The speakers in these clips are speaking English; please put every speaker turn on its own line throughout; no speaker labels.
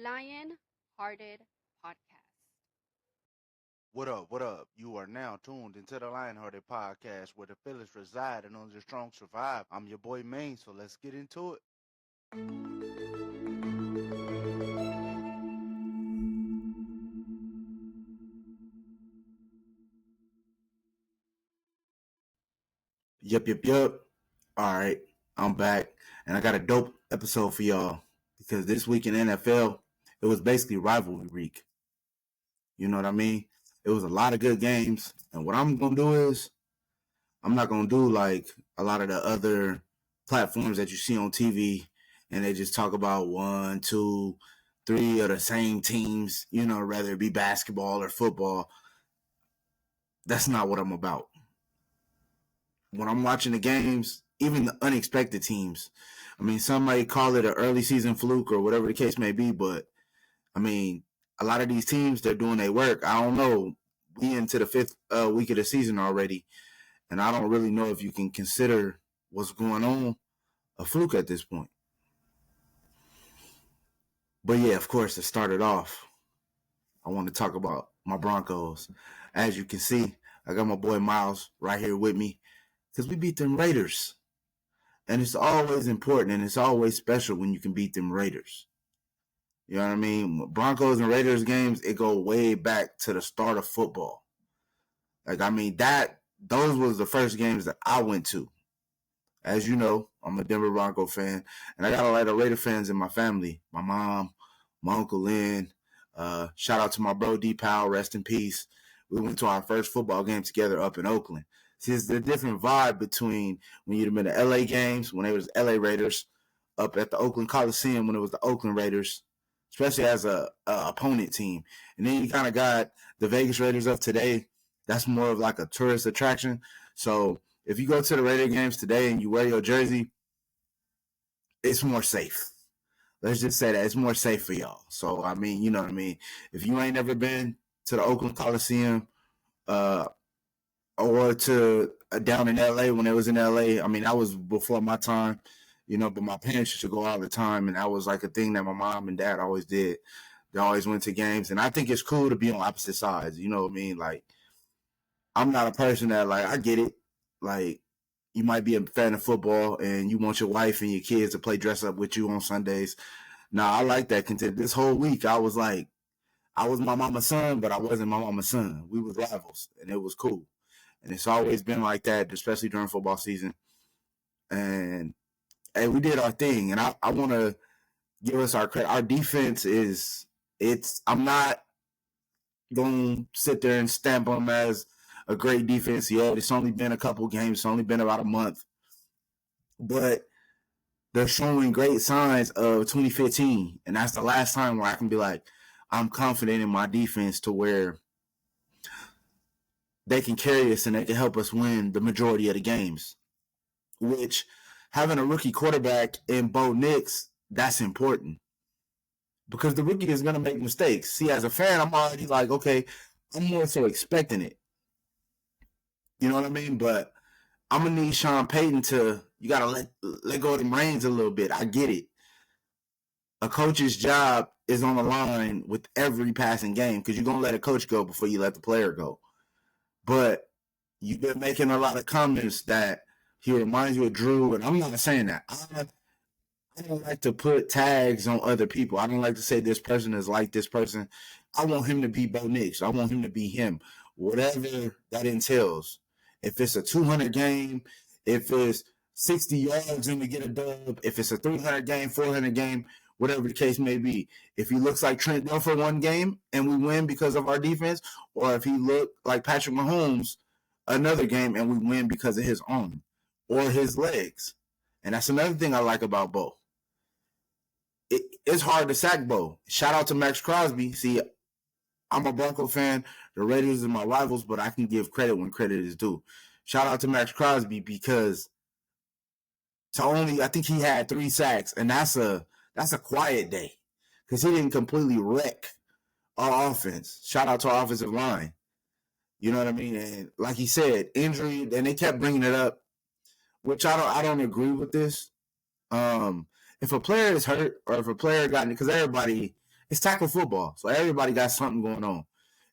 Lion Hearted Podcast.
What up? What up? You are now tuned into the Lionhearted Podcast where the feelings reside and only the strong survive. I'm your boy Maine, so let's get into it. Yup. All right, I'm back, and I got a dope episode for y'all because this week in NFL, it was basically rivalry week. You know what I mean? It was a lot of good games, and what I'm gonna do is I'm not gonna do like a lot of the other platforms that you see on TV, and they just talk about one, two, three of the same teams. Whether it be basketball or football. That's not what I'm about. When I'm watching the games, even the unexpected teams. I mean, some might call it an early season fluke or whatever the case may be, but I mean, a lot of these teams, they're doing their work. I don't know. We into the fifth week of the season already, and I don't really know if you can consider what's going on a fluke at this point. But yeah, of course, to start it off, I want to talk about my Broncos. As you can see, I got my boy Miles right here with me because we beat them Raiders. And it's always important and it's always special when you can beat them Raiders. You know what I mean? Broncos and Raiders games, it go way back to the start of football. Those was the first games that I went to. As you know, I'm a Denver Bronco fan, and I got a lot of Raider fans in my family. My mom, my uncle Lynn. Shout out to my bro D Powell, rest in peace. We went to our first football game together up in Oakland. See, it's the different vibe between when you'd have been to LA games, when it was LA Raiders, up at the Oakland Coliseum when it was the Oakland Raiders, especially as a opponent team. And then you kind of got the Vegas Raiders of today. That's more of like a tourist attraction. So if you go to the Raider games today and you wear your jersey, it's more safe. Let's just say that it's more safe for y'all. So, I mean, you know what I mean? If you ain't never been to the Oakland Coliseum uh, or to down in LA when it was in LA, I mean, that was before my time, but my parents used to go all the time. And that was like a thing that my mom and dad always did. They always went to games. And I think it's cool to be on opposite sides. You know what I mean? Like, I'm not a person that, like, I get it. Like, you might be a fan of football and you want your wife and your kids to play dress up with you on Sundays. Now, I like that content. This whole week, I was like, I was my mama's son, but I wasn't my mama's son. We was rivals, and it was cool. And it's always been like that, especially during football season. And hey, we did our thing, and I want to give us our credit. Our defense I'm not going to sit there and stamp them as a great defense yet. It's only been a couple games. It's only been about a month. But they're showing great signs of 2015. And that's the last time where I can be like, I'm confident in my defense to where they can carry us and they can help us win the majority of the games. Which, having a rookie quarterback in Bo Nix, that's important. Because the rookie is going to make mistakes. See, as a fan, I'm already like, okay, I'm more so expecting it. You know what I mean? But I'm going to need Sean Payton you got to let go of the reins a little bit. I get it. A coach's job is on the line with every passing game because you're going to let a coach go before you let the player go. But you've been making a lot of comments that he reminds you of Drew, and I'm not saying that. I don't like to put tags on other people. I don't like to say this person is like this person. I want him to be Bo Nix. I want him to be him, whatever that entails. If it's a 200 game, if it's 60 yards and we get a dub, if it's a 300 game, 400 game, whatever the case may be. If he looks like Trent Dilfer one game and we win because of our defense, or if he looked like Patrick Mahomes another game and we win because of his arm or his legs. And that's another thing I like about Bo. It's hard to sack Bo. Shout out to Max Crosby. See, I'm a Bronco fan. The Raiders are my rivals, but I can give credit when credit is due. Shout out to Max Crosby because I think he had 3 sacks, and that's a quiet day because he didn't completely wreck our offense. Shout out to our offensive line. You know what I mean? And like he said, injury, and they kept bringing it up, which I don't agree with this. If a player is hurt or if a player got, because It's tackle football, so everybody got something going on.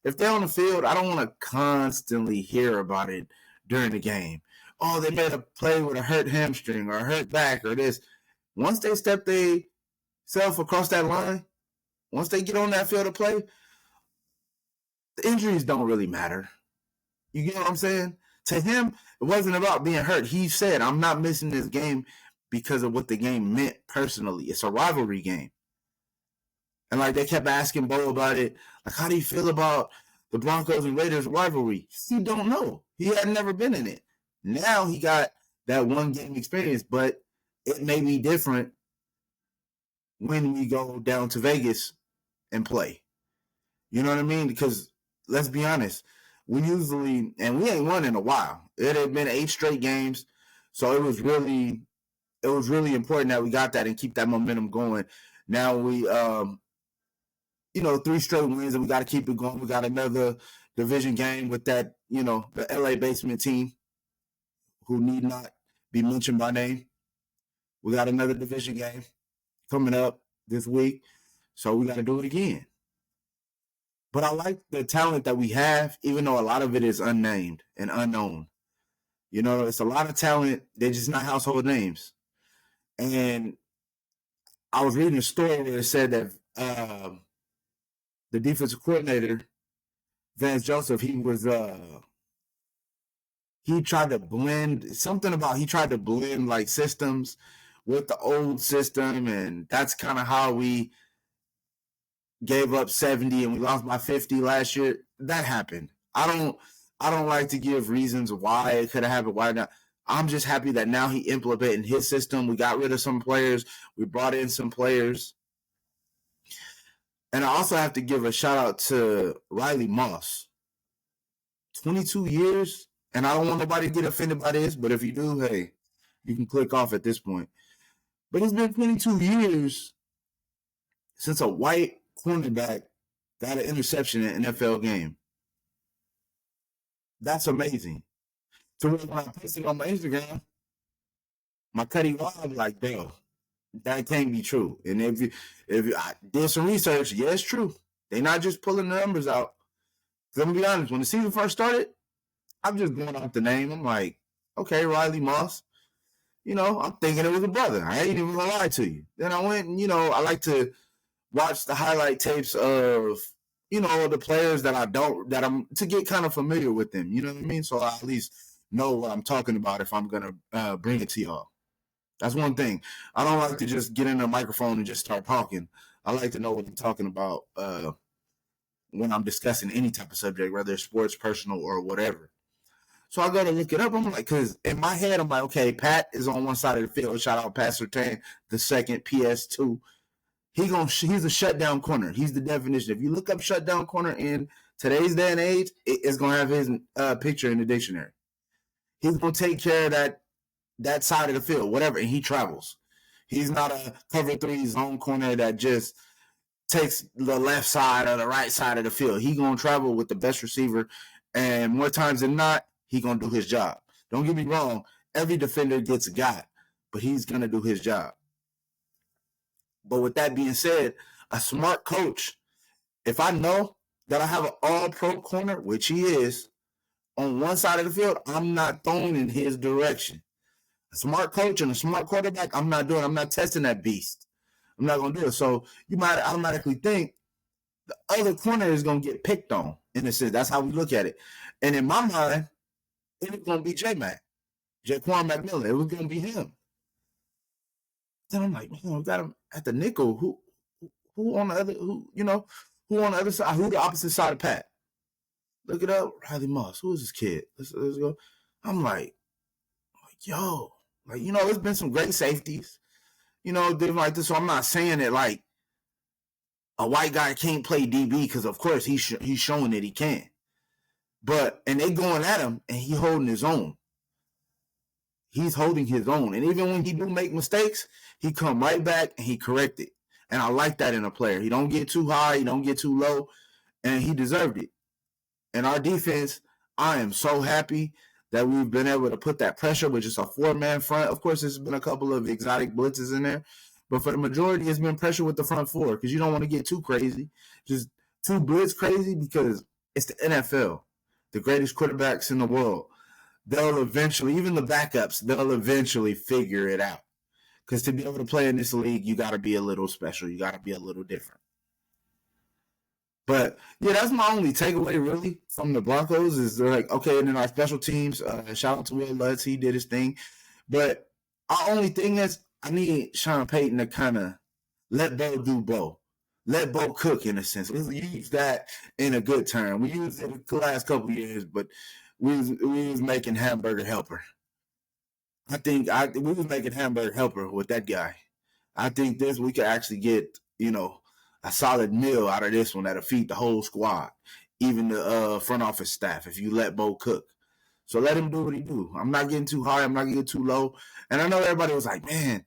If they're on the field, I don't want to constantly hear about it during the game. Oh, they made a play with a hurt hamstring or a hurt back or this. Once they step themselves across that line, once they get on that field of play, the injuries don't really matter. You get what I'm saying? To him, it wasn't about being hurt. He said, I'm not missing this game because of what the game meant personally. It's a rivalry game. And like they kept asking Bo about it, like, how do you feel about the Broncos and Raiders rivalry? He don't know. He had never been in it. Now he got that one game experience, but it may be different when we go down to Vegas and play. You know what I mean? Because let's be honest, we usually, and we ain't won in a while. It had been 8 straight games, so it was really important that we got that and keep that momentum going. Now we 3 straight wins, and we got to keep it going. We got another division game with that, the LA basement team who need not be mentioned by name. We got another division game coming up this week, so we got to do it again. But I like the talent that we have, even though a lot of it is unnamed and unknown. It's a lot of talent. They're just not household names. And I was reading a story where it said that the defensive coordinator, Vance Joseph, he tried to blend like systems with the old system, and that's kind of how we gave up 70 and we lost by 50 last year. That happened. I don't like to give reasons why it could have happened, why not. I'm just happy that now he implemented his system. We got rid of some players. We brought in some players. And I also have to give a shout out to Riley Moss. 22 years, and I don't want nobody to get offended by this, but if you do, hey, you can click off at this point. But it's been 22 years since a white cornerback got an interception in an NFL game. That's amazing. So when I posted on my Instagram, my Cuddy Rob like, damn, that can't be true. And if I did some research, yeah, it's true. They're not just pulling the numbers out. I'm gonna be honest, when the season first started, I'm just going off the name. I'm like, okay, Riley Moss. I'm thinking it was a brother. I ain't even gonna lie to you. Then I went and, I like to watch the highlight tapes of, the players that I'm to get kind of familiar with them. You know what I mean? So I at least know what I'm talking about if I'm going to bring it to y'all. That's one thing. I don't like to just get in a microphone and just start talking. I like to know what I'm talking about when I'm discussing any type of subject, whether it's sports, personal, or whatever. So I go to look it up. I'm like, because in my head, I'm like, okay, Pat is on one side of the field. Shout out Pat Surtain, the second PS2. He's a shutdown corner. He's the definition. If you look up shutdown corner in today's day and age, it's gonna have his picture in the dictionary. He's gonna take care of that side of the field, whatever, and he travels. He's not a cover 3 zone corner that just takes the left side or the right side of the field. He's gonna travel with the best receiver, and more times than not, he's gonna do his job. Don't get me wrong, every defender gets a guy, but he's gonna do his job. But with that being said, a smart coach, if I know that I have an all-pro corner, which he is, on one side of the field, I'm not throwing in his direction. A smart coach and a smart quarterback, I'm not testing that beast. I'm not going to do it. So you might automatically think the other corner is going to get picked on, in a sense. That's how we look at it. And in my mind, it was going to be J-Mac, Jaquan McMillan. It was going to be him. Then I'm like, man, we got him at the nickel. Who on the other, who on the other side, who the opposite side of Pat? Look it up, Riley Moss. Who is this kid? Let's go. I'm like, yo, it's been some great safeties, different like this. So I'm not saying that like a white guy can't play DB, because of course he's showing that he can. And they going at him and he holding his own. He's holding his own. And even when he do make mistakes, he come right back and he correct it. And I like that in a player. He don't get too high, he don't get too low, and he deserved it. And our defense, I am so happy that we've been able to put that pressure with just a 4-man front. Of course, there's been a couple of exotic blitzes in there, But for the majority, it's been pressure with the front four because you don't want to get too crazy, just too blitz crazy because it's the NFL, the greatest quarterbacks in the world. They'll eventually, even the backups, they'll eventually figure it out. Because to be able to play in this league, you got to be a little special. You got to be a little different. But yeah, that's my only takeaway really from the Broncos is they're like, okay, and then our special teams, shout out to Will Lutz, he did his thing. But our only thing is I need Sean Payton to kind of let Bo do Bo. Let Bo cook in a sense. We use that in a good term. We used it the last couple of years, but we was making hamburger helper. I think we was making hamburger helper with that guy. I think this we could actually get, a solid meal out of this one that'll feed the whole squad, even the front office staff, if you let Bo cook. So let him do what he do. I'm not getting too high. I'm not getting too low. And I know everybody was like, man,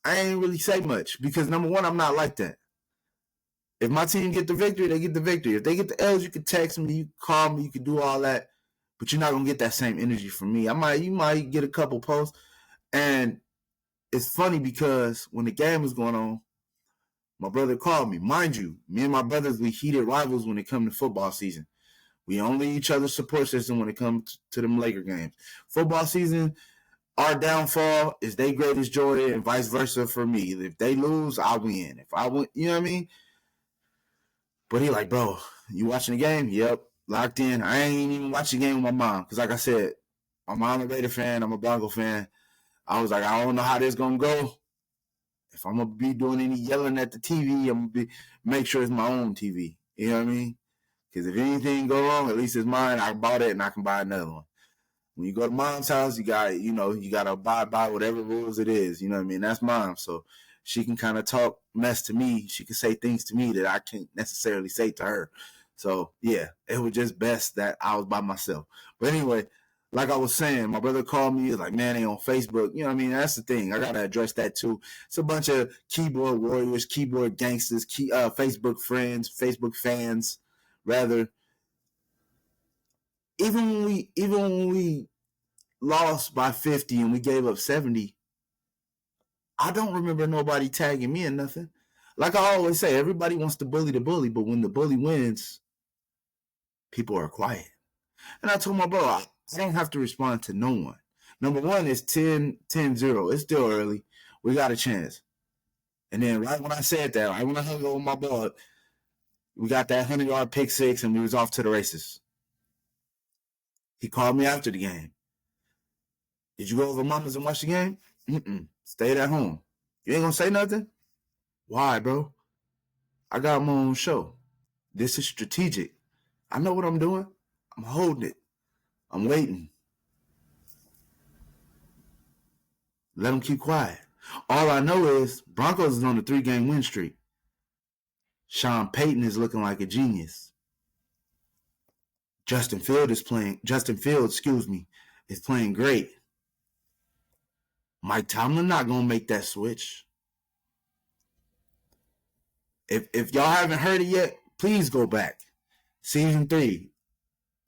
I ain't really say much because number one, I'm not like that. If my team get the victory, they get the victory. If they get the L's, you can text me, you can call me, you can do all that, but you're not gonna get that same energy from me. You might get a couple posts, and it's funny because when the game was going on, my brother called me. Mind you, me and my brothers, we heated rivals when it comes to football season. We only each other's support system when it comes to them Laker games. Football season, our downfall is their greatest joy and vice versa for me. If they lose, I win. If I win, you know what I mean? But he like, bro, you watching the game? Yep, locked in. I ain't even watching the game with my mom. Because like I said, my mom a Raider fan. I'm a Bronco fan. I was like, I don't know how this going to go. If I'm going to be doing any yelling at the TV, I'm going to make sure it's my own TV. You know what I mean? Because if anything go wrong, at least it's mine. I bought it and I can buy another one. When you go to mom's house, you got to abide by whatever rules it is. You know what I mean? That's mom. So she can kind of talk mess to me. She can say things to me that I can't necessarily say to her. So, yeah, it was just best that I was by myself. But anyway, like I was saying, my brother called me. He was like, man, they on Facebook. You know what I mean? That's the thing. I got to address that too. It's a bunch of keyboard warriors, keyboard gangsters, Facebook friends, Facebook fans, rather. Even when we lost by 50 and we gave up 70, I don't remember nobody tagging me or nothing. Like I always say, everybody wants to bully the bully, but when the bully wins, people are quiet. And I told my bro, I don't have to respond to no one. Number one is 10-0. It's still early. We got a chance. And then right when I said that, right when I hung up with my ball, we got that 100-yard pick six and we was off to the races. He called me after the game. Did you go over Mama's and watch the game? Stayed at home. You ain't gonna say nothing? Why, bro? I got my own show. This is strategic. I know what I'm doing. I'm holding it. I'm waiting. Let them keep quiet. All I know is Broncos is on a 3-game win streak. Sean Payton is looking like a genius. Justin Fields, is playing great. Mike Tomlin not gonna make that switch. If y'all haven't heard it yet, please go back. Season 3.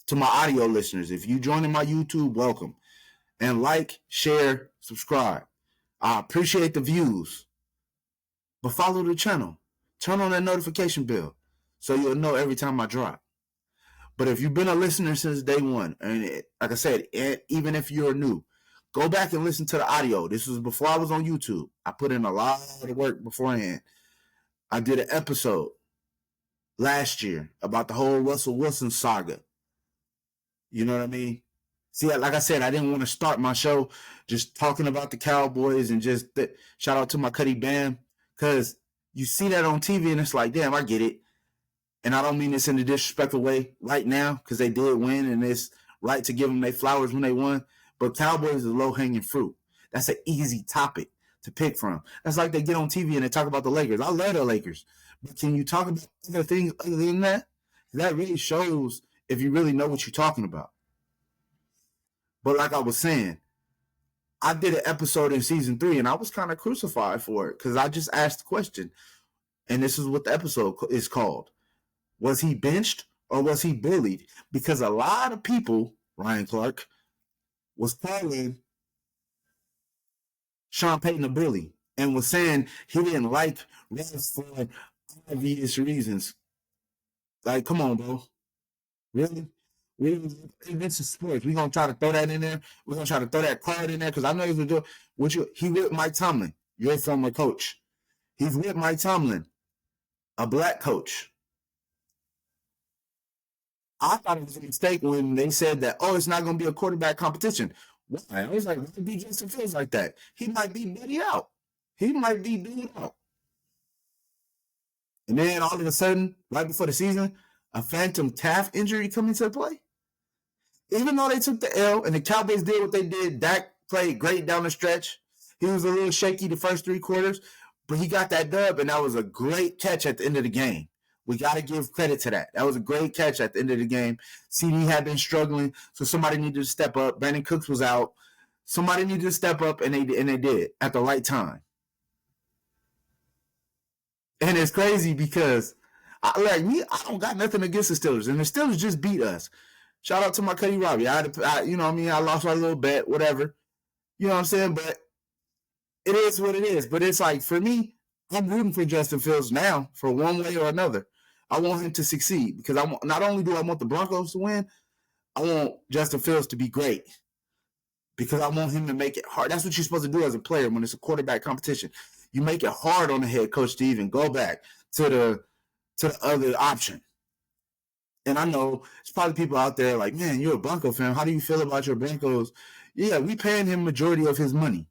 To my audio listeners, if you joining my YouTube, welcome. And like, share, subscribe. I appreciate the views. But follow the channel. Turn on that notification bell so you'll know every time I drop. But if you've been a listener since day one, and like I said, even if you're new, go back and listen to the audio. This was before I was on YouTube. I put in a lot of work beforehand. I did an episode last year about the whole Russell Wilson saga. You know what I mean? See, like I said, I didn't want to start my show just talking about the Cowboys and just shout out to my Cuddy Bam, because you see that on TV and it's like, damn, I get it. And I don't mean this in a disrespectful way right now because they did win and it's right to give them their flowers when they won. But Cowboys is low-hanging fruit. That's an easy topic to pick from. That's like they get on TV and they talk about the Lakers. I love the Lakers. But can you talk about other things other than that? That really shows if you really know what you're talking about. But like I was saying, I did an episode in season 3 and I was kind of crucified for it because I just asked the question. And this is what the episode is called. Was he benched or was he bullied? Because a lot of people, Ryan Clark, was calling Sean Payton a bully. and was saying he didn't like refs for obvious reasons. Like, come on, bro. Really? Really? This is sports. We're gonna try to throw that in there. We're gonna try to throw that card in there because I know he's gonna do it. He with Mike Tomlin, your former coach. He's with Mike Tomlin, a black coach. I thought it was a mistake when they said that, oh, it's not gonna be a quarterback competition. Why? I was like, why be Justin Fields like that? He might be Buddy out. He might be dude out. And then all of a sudden, right before the season, a phantom calf injury come into play. Even though they took the L and the Cowboys did what they did, Dak played great down the stretch. He was a little shaky the first 3 quarters, but he got that dub, and that was a great catch at the end of the game. We got to give credit to that. That was a great catch at the end of the game. CD had been struggling, so somebody needed to step up. Brandon Cooks was out. Somebody needed to step up, and they did at the right time. And it's crazy because, I don't got nothing against the Steelers, and the Steelers just beat us. Shout out to my Cuddy Robbie. I lost my little bet, whatever. You know what I'm saying? But it is what it is. But it's like, for me, I'm rooting for Justin Fields now for one way or another. I want him to succeed because not only do I want the Broncos to win, I want Justin Fields to be great because I want him to make it hard. That's what you're supposed to do as a player when it's a quarterback competition. You make it hard on the head coach to even go back to the other option. And I know there's probably people out there like, man, you're a Bronco fan. How do you feel about your Broncos? Yeah, we paying him majority of his money.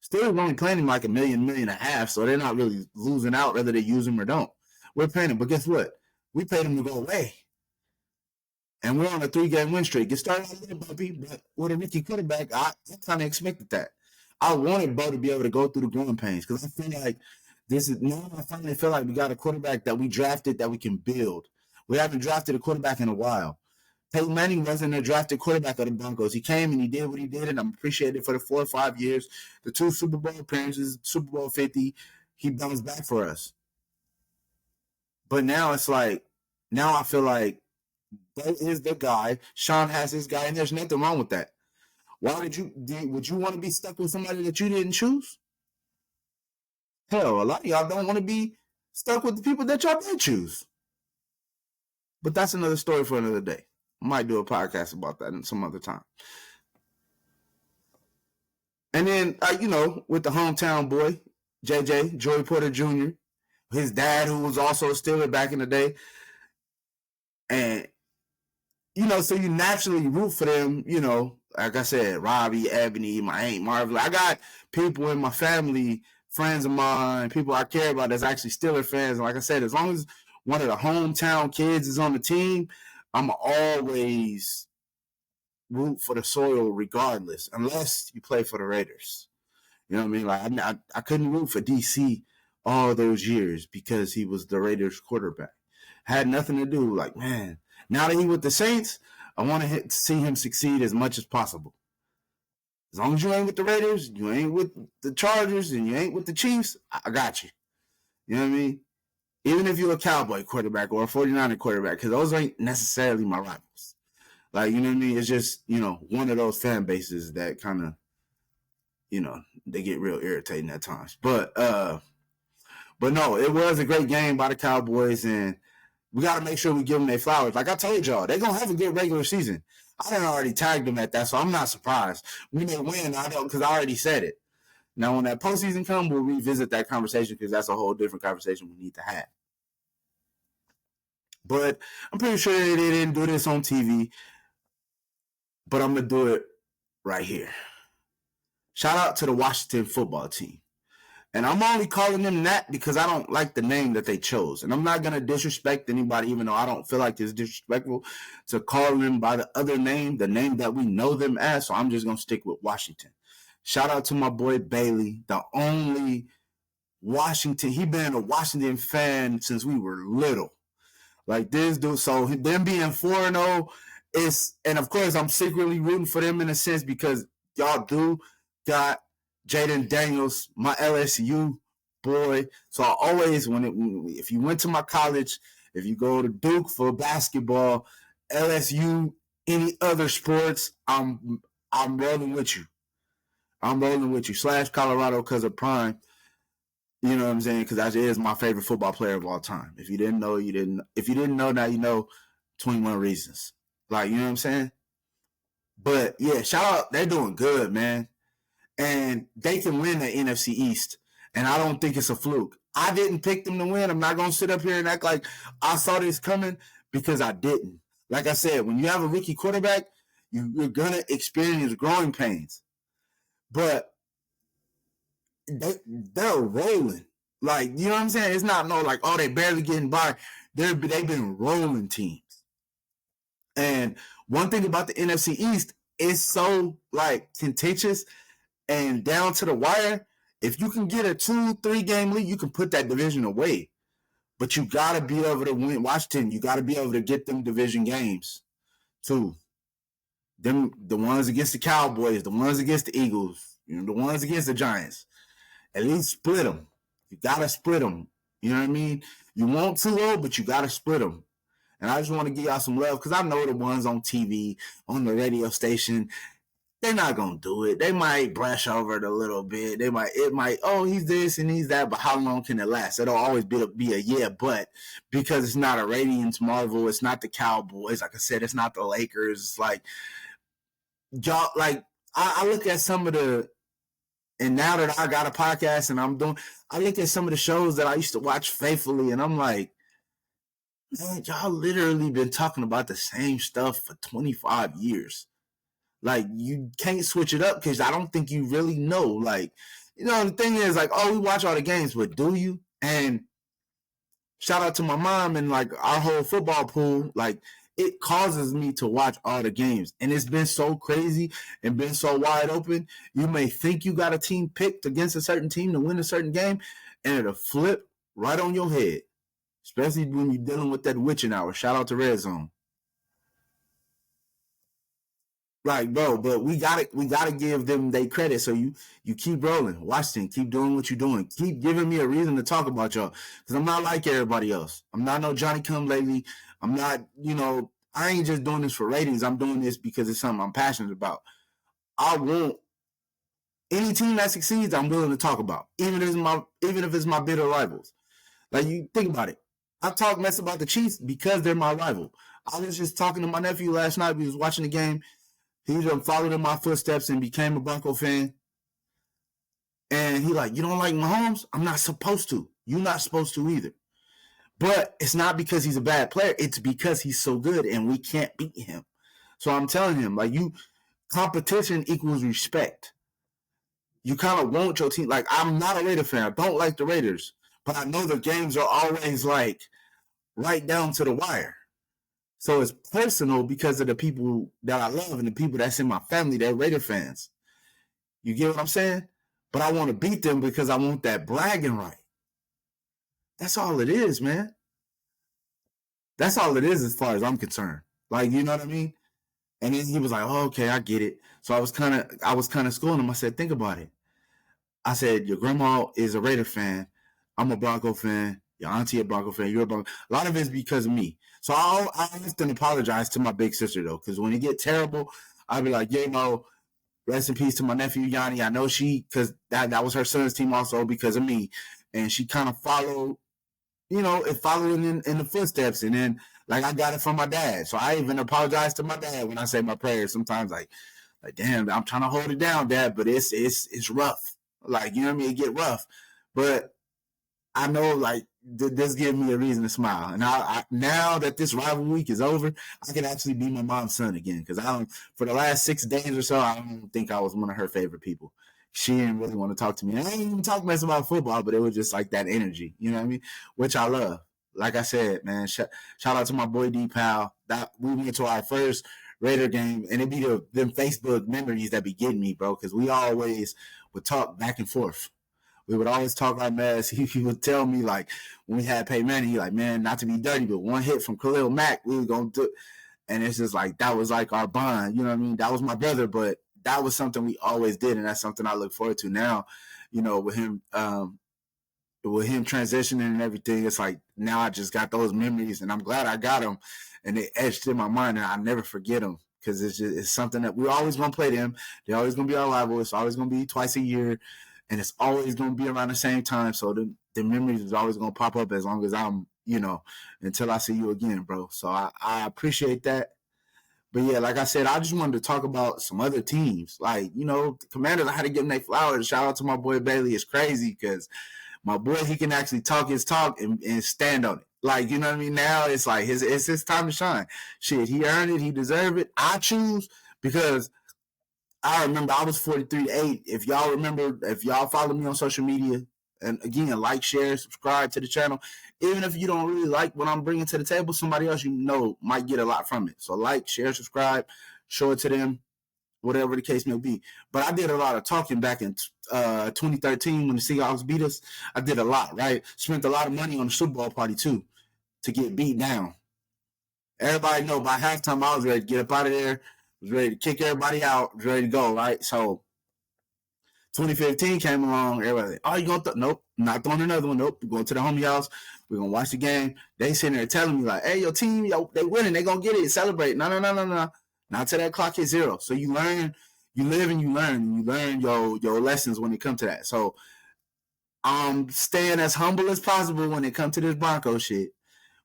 Still only paying him like $1 million, $1.5 million, so they're not really losing out whether they use him or don't. We're paying him, but guess what? We paid him to go away. And we're on a 3-game win streak. It started out a little bumpy, but with a rookie quarterback, I kind of expected that. I wanted Bo to be able to go through the growing pains because I feel like I finally feel like we got a quarterback that we drafted that we can build. We haven't drafted a quarterback in a while. Peyton Manning wasn't a drafted quarterback of the Broncos. He came and he did what he did, and I'm appreciated for the 4 or 5 years. The 2 Super Bowl appearances, Super Bowl 50, he bounced back for us. But now it's like, now I feel like that is the guy. Sean has his guy, and there's nothing wrong with that. Why would you want to be stuck with somebody that you didn't choose? Hell, a lot of y'all don't want to be stuck with the people that y'all did choose. But that's another story for another day. I might do a podcast about that in some other time. And then, with the hometown boy, JJ, Joey Porter Jr., his dad, who was also a Steeler back in the day. And, so you naturally root for them, like I said, Robbie, Ebony, my Aunt Marvel. I got people in my family, friends of mine, people I care about that's actually Steeler fans. And like I said, as long as one of the hometown kids is on the team, I'm always root for the soil regardless, unless you play for the Raiders. You know what I mean? Like I couldn't root for DC all those years because he was the Raiders quarterback. Had nothing to do. Like, man, now that he with the Saints, I want to see him succeed as much as possible. As long as you ain't with the Raiders, you ain't with the Chargers, and you ain't with the Chiefs, I got you. You know what I mean? Even if you're a Cowboy quarterback or a 49er quarterback, because those ain't necessarily my rivals. Like, you know what I mean? It's just, one of those fan bases that kind of, they get real irritating at times. But no, it was a great game by the Cowboys, and we got to make sure we give them their flowers. Like I told y'all, they're going to have a good regular season. I done already tagged them at that, so I'm not surprised. When they win, I don't, because I already said it. Now, when that postseason comes, we'll revisit that conversation because that's a whole different conversation we need to have. But I'm pretty sure they didn't do this on TV, but I'm going to do it right here. Shout out to the Washington football team. And I'm only calling them that because I don't like the name that they chose. And I'm not going to disrespect anybody, even though I don't feel like it's disrespectful to call them by the other name, the name that we know them as. So I'm just going to stick with Washington. Shout out to my boy Bailey, the only Washington. He been a Washington fan since we were little. Like this dude. So them being 4-0 is, and of course I'm secretly rooting for them in a sense because y'all do got Jaden Daniels, my LSU boy. So I always, if you went to my college, if you go to Duke for basketball, LSU, any other sports, I'm rolling with you. I'm rolling with you. / Colorado because of Prime. You know what I'm saying? Because that is my favorite football player of all time. If you didn't know, you didn't. If you didn't know, now you know. 21 Reasons. Like, you know what I'm saying? But yeah, shout out. They're doing good, man. And they can win the NFC East. And I don't think it's a fluke. I didn't pick them to win. I'm not going to sit up here and act like I saw this coming because I didn't. Like I said, when you have a rookie quarterback, you're going to experience growing pains. But they're rolling. Like, you know what I'm saying? It's not no like, oh, they barely getting by. They've been rolling teams. And one thing about the NFC East, it's so like contentious and down to the wire. If you can get a 2-3 game lead, you can put that division away. But you gotta be able to win. Washington, you gotta be able to get them division games too. Them the ones against the Cowboys, the ones against the Eagles, the ones against the Giants. At least split them. You gotta split them. You know what I mean? You want too low, but you gotta split them. And I just want to give y'all some love because I know the ones on TV, on the radio station, they're not gonna do it. They might brush over it a little bit. It might, oh, he's this and he's that, but how long can it last? It'll always be a yeah, but because it's not a ratings marvel, it's not the Cowboys. Like I said, it's not the Lakers. It's like y'all. Like I look at some of the, and now that I got a podcast and I look at some of the shows that I used to watch faithfully, and I'm like, man, y'all literally been talking about the same stuff for 25 years. Like, you can't switch it up because I don't think you really know. Like, the thing is, like, oh, we watch all the games, but do you? And shout out to my mom and, like, our whole football pool. Like, it causes me to watch all the games. And it's been so crazy and been so wide open. You may think you got a team picked against a certain team to win a certain game, and it'll flip right on your head. Especially when you're dealing with that witching hour. Shout out to Red Zone. Like, bro, but we gotta give them their credit. So you keep rolling. Washington, keep doing what you're doing. Keep giving me a reason to talk about y'all. Because I'm not like everybody else. I'm not no Johnny come lately. I'm not, I ain't just doing this for ratings. I'm doing this because it's something I'm passionate about. I want any team that succeeds, I'm willing to talk about. Even if it's my bitter rivals. Like, you think about it. I talk mess about the Chiefs because they're my rival. I was just talking to my nephew last night. We was watching the game. He just followed in my footsteps and became a Bronco fan. And he like, you don't like Mahomes? I'm not supposed to. You're not supposed to either. But it's not because he's a bad player. It's because he's so good and we can't beat him. So I'm telling him, like, competition equals respect. You kind of want your team. Like, I'm not a Raider fan. I don't like the Raiders. But I know the games are always, like, right down to the wire. So it's personal because of the people that I love and the people that's in my family, they're Raider fans. You get what I'm saying? But I want to beat them because I want that bragging right. That's all it is, man. That's all it is as far as I'm concerned. Like, you know what I mean? And then he was like, oh, okay, I get it. So I was kind of schooling him. I said, think about it. I said, your grandma is a Raider fan. I'm a Bronco fan. Your auntie a Bronco fan. You're a Bronco. A lot of it's because of me. So I often apologize to my big sister, though, because when it get terrible, I'll be like, rest in peace to my nephew, Yanni. I know because that was her son's team also because of me. And she kind of followed, it followed in the footsteps. And then, like, I got it from my dad. So I even apologize to my dad when I say my prayers. Sometimes, like damn, I'm trying to hold it down, Dad, but it's rough. Like, you know what I mean? It get rough. But I know, like, this gives me a reason to smile. And now that this rival week is over, I can actually be my mom's son again. Because for the last 6 days or so, I don't think I was one of her favorite people. She didn't really want to talk to me. I didn't even talk mess about football, but it was just like that energy, you know what I mean? Which I love. Like I said, man, shout out to my boy D Pal. That we went to our first Raider game, and it be them Facebook memories that be getting me, bro. Because we always would talk back and forth. We would always talk our mess. He would tell me, like, when we had Pay Manny, he like, man, not to be dirty, but one hit from Khalil Mack, we were going to do it. And it's just like, that was like our bond. You know what I mean? That was my brother, but that was something we always did. And that's something I look forward to now, with him transitioning and everything. It's like, now I just got those memories and I'm glad I got them and they etched in my mind and I never forget them. Because it's something that we're always going to play them. They're always going to be our rival. It's always going to be twice a year. and it's always going to be around the same time. So the memories is always going to pop up as long as I'm, until I see you again, bro. So I appreciate that. But yeah, like I said, I just wanted to talk about some other teams. Like, the Commanders, I had to give them their flowers. Shout out to my boy Bailey. It's crazy because my boy, he can actually talk his talk and stand on it. Like, you know what I mean? Now it's like it's his time to shine. Shit, he earned it. He deserved it. I choose because I remember I was 43-8. If y'all remember, if y'all follow me on social media, and again, like, share, subscribe to the channel. Even if you don't really like what I'm bringing to the table, somebody else might get a lot from it. So like, share, subscribe, show it to them, whatever the case may be. But I did a lot of talking back in 2013 when the Seahawks beat us. I did a lot, right? Spent a lot of money on the Super Bowl party too to get beat down. Everybody know by halftime I was ready to get up out of there, was ready to kick everybody out, was ready to go, right? So 2015 came along. Everybody like, oh, you going to nope, not throwing another one. Nope, we're going to the homie house. We're going to watch the game. They sitting there telling me like, hey, your team, they winning. They going to get it. Celebrate. No. Not till that clock hits 0. So you learn, you live and you learn. And you learn your lessons when it comes to that. So I'm staying as humble as possible when it comes to this Broncos shit.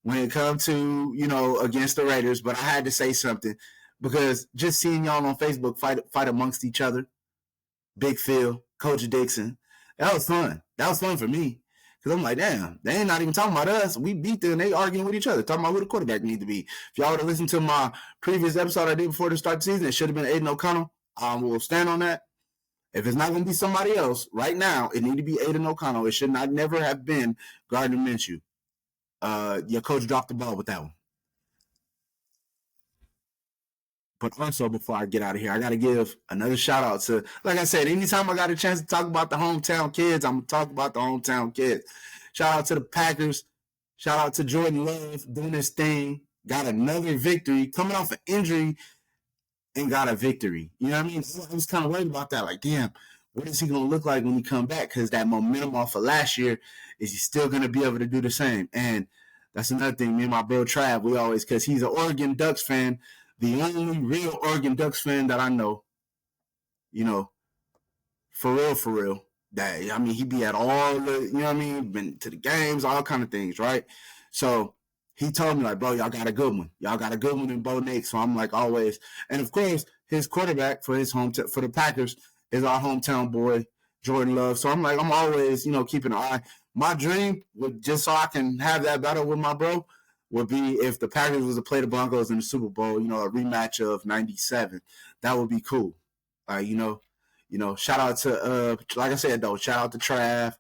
When it comes to, against the Raiders. But I had to say something because just seeing y'all on Facebook fight amongst each other, Big Phil, Coach Dixon, that was fun. That was fun for me. Because I'm like, damn, they ain't not even talking about us. We beat them. They arguing with each other, talking about who the quarterback need to be. If y'all would have listened to my previous episode I did before the start of the season, it should have been Aiden O'Connell. We'll stand on that. If it's not going to be somebody else, right now, it need to be Aiden O'Connell. It should not never have been Gardner Minshew. Your coach dropped the ball with that one. But also, before I get out of here, I got to give another shout out to, like I said, anytime I got a chance to talk about the hometown kids, I'm going to talk about the hometown kids. Shout out to the Packers. Shout out to Jordan Love doing his thing. Got another victory, coming off an injury and got a victory. You know what I mean? I was kind of worried about that. Like, damn, what is he going to look like when he come back? Because that momentum off of last year, is he still going to be able to do the same? And that's another thing. Me and my bro Trav, we always, because he's an Oregon Ducks fan, the only real Oregon Ducks fan that I know, for real, that, he be at all the, been to the games, all kind of things, right? So he told me, like, bro, y'all got a good one. Y'all got a good one in Bo Nix. So I'm like, always. And of course, his quarterback for his for the Packers is our hometown boy, Jordan Love. So I'm like, I'm always, keeping an eye. My dream would, just so I can have that battle with my bro, would be if the Packers was to play the Broncos in the Super Bowl, a rematch of '97. That would be cool. Shout out to like I said though, shout out to Trav.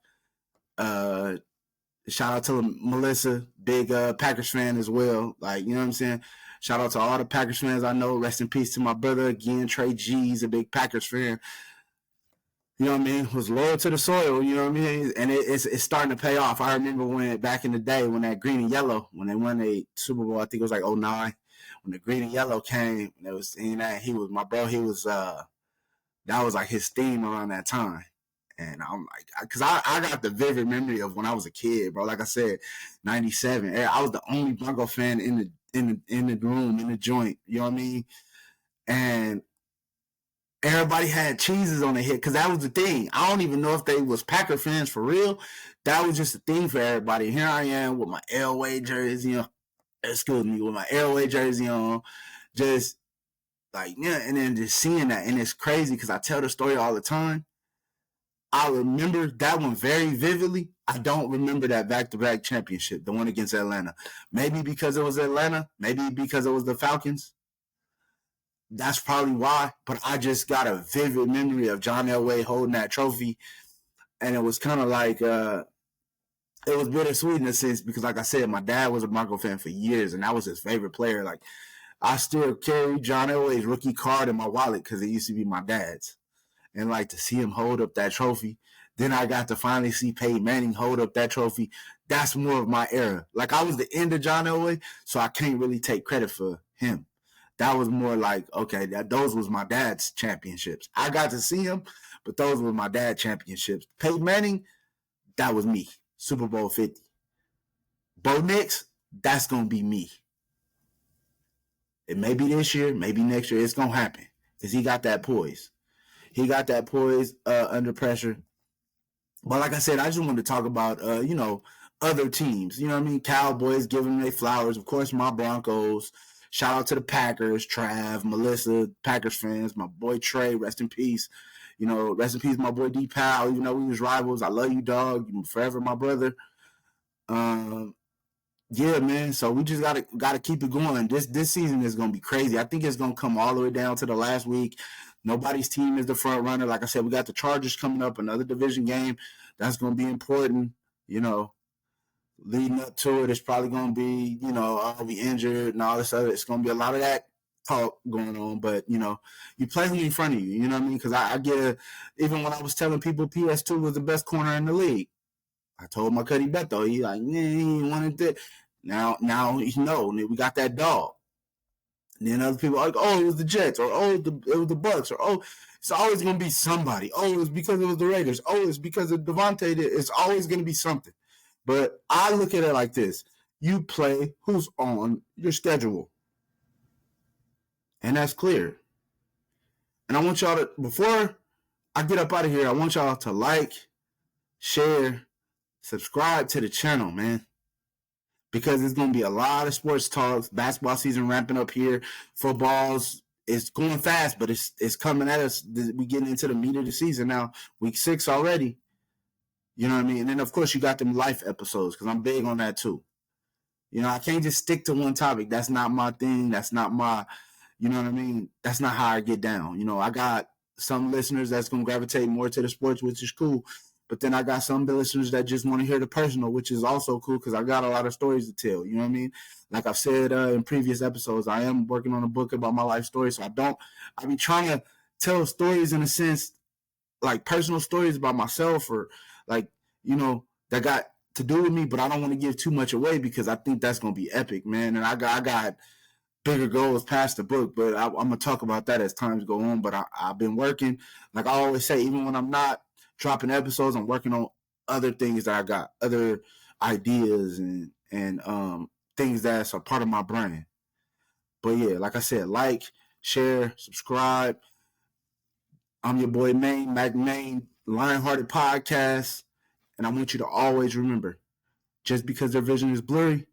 Shout out to Melissa, big Packers fan as well. Like, you know what I'm saying? Shout out to all the Packers fans I know. Rest in peace to my brother again, Trey G's a big Packers fan. You know what I mean? Was loyal to the soil, you know what I mean? And it's starting to pay off. I remember when back in the day when that green and yellow, when they won a Super Bowl, I think it was like 09, when the green and yellow came, and it was he was my bro, he was that was like his theme around that time. And I'm like, because I got the vivid memory of when I was a kid, bro. Like I said, '97. I was the only Bronco fan in the room, in the joint. You know what I mean? And everybody had cheeses on their head because that was the thing. I don't even know if they was Packer fans for real. That was just a thing for everybody. Here I am with my Elway jersey on. Excuse me, with my Elway jersey on. Just like, yeah, and then just seeing that. And it's crazy because I tell the story all the time. I remember that one very vividly. I don't remember that back-to-back championship, the one against Atlanta. Maybe because it was Atlanta. Maybe because it was the Falcons. That's probably why. But I just got a vivid memory of John Elway holding that trophy. And it was kind of like, it was bittersweet in a sense because, like I said, my dad was a Bronco fan for years, and that was his favorite player. Like, I still carry John Elway's rookie card in my wallet because it used to be my dad's. And like to see him hold up that trophy. Then I got to finally see Peyton Manning hold up that trophy. That's more of my era. Like, I was the end of John Elway, so I can't really take credit for him. That was more like, okay, those was my dad's championships. I got to see him, but those were my dad's championships. Peyton Manning, that was me. Super Bowl 50. Bo Nix, that's going to be me. It may be this year, maybe next year. It's going to happen because he got that poise. He got that poise under pressure. But like I said, I just wanted to talk about, other teams. You know what I mean? Cowboys giving their flowers. Of course, my Broncos. Shout out to the Packers, Trav, Melissa, Packers fans. My boy Trey, rest in peace. Rest in peace, my boy D Powell. Even though we was rivals, I love you, dog. You forever, my brother. Yeah, man. So we just gotta keep it going. This season is gonna be crazy. I think it's gonna come all the way down to the last week. Nobody's team is the front runner. Like I said, we got the Chargers coming up, another division game. That's gonna be important. You know, leading up to it, it's probably gonna be, I'll be injured and all this other. It's gonna be a lot of that talk going on. But you play who in front of you. You know what I mean? Because I get it. Even when I was telling people PS2 was the best corner in the league, I told my Cuddy Beto, he like, he wanted that. Now you know we got that dog. And then other people are like, oh, it was the Jets, or oh, it was the Bucks, or oh, it's always gonna be somebody. Oh, it was because it was the Raiders. Oh, it's because of Devontae. It's always gonna be something. But I look at it like this: you play who's on your schedule, and that's clear. And I want y'all to, before I get up out of here, I want y'all to like, share, subscribe to the channel, man. Because there's going to be a lot of sports talks. Basketball season ramping up here. Football's it's going fast, but it's coming at us. We getting into the meat of the season now. Week 6 already. You know what I mean? And then of course you got them life episodes because I'm big on that too. I can't just stick to one topic. That's not my thing. That's not my, you know what I mean? That's not how I get down. I got some listeners that's going to gravitate more to the sports, which is cool. But then I got some listeners that just want to hear the personal, which is also cool because I got a lot of stories to tell. You know what I mean? Like I've said in previous episodes, I am working on a book about my life story. So I be trying to tell stories in a sense, like personal stories about myself or like, that got to do with me, but I don't want to give too much away because I think that's going to be epic, man. And I got bigger goals past the book, but I'm going to talk about that as times go on. But I've been working, like I always say, even when I'm not dropping episodes, I'm working on other things that I got, other ideas and things that's a part of my brand. But yeah, like I said, like, share, subscribe. I'm your boy Maine, Mac Maine, Lionhearted Podcast. And I want you to always remember, just because their vision is blurry,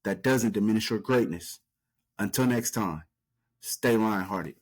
that doesn't diminish your greatness. Until next time, stay lionhearted.